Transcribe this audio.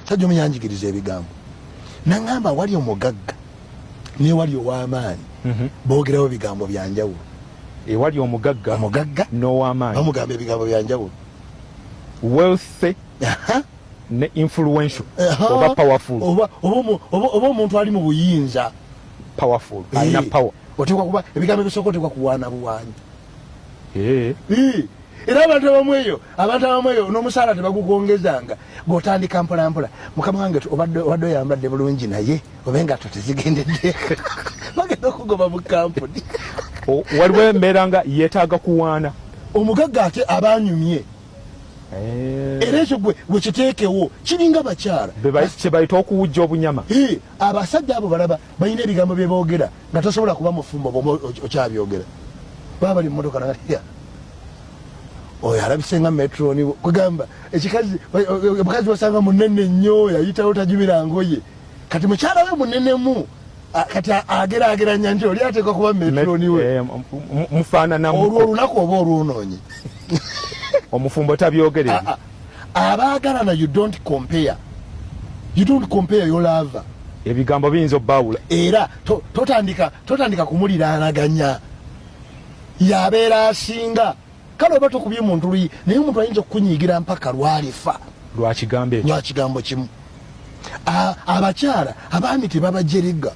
sajja omuyanjigiriza ebigambo nangamba wali omugagga ne wali ow'amaanyi boogerawo bigambo byanjawulo ewali omugagga n'ow'amaanyi bamugamba ebigambo byanjawulo wealthy ne influential oba powerful oba omuntu ali mu buyinza powerful alina power oteekwa kuba ebigambo ebisooka oteekwa kuwaana buwaanyi era abantu abamu eyo n'omusaala tebagugongezanga ng'otandika mpolampola mukama wange obadde oyambadde bulungi naye oba engatto tezigendedde bagenda okugoba mu kampuni waliwo embeera nga yeetaaga kuwaana omugagga ate abanyumye era ekyo gwe kiteekewo kiringa bakyala kye bayita okuwujja obunyama abasajja abo balaba balina ebigambo bye boogera nga tosobola kuba mufumbo bw'oba okyabyogera baba bali mu motoka nagalya oyo alabise nga metroni kugamba omukazi wasanga munene nnyo yayitawo tajubira ngoye kati mukyala we munenemu kati ageraageranya nti oli ateekwa kuba metroni we mufaananamu olwo olunaku oba olwonoonye omufumbo tabyogerere abaagalana you don't compare your lover ebigambo biyinza obbawula era totandika kumuliraanaganya yabeera asinga kale oba tokubye muntu luyi naye omuntu ayinza okukunyiigira mpaka lwalifa lwakigambo kimu abakyala abaami tebabajerega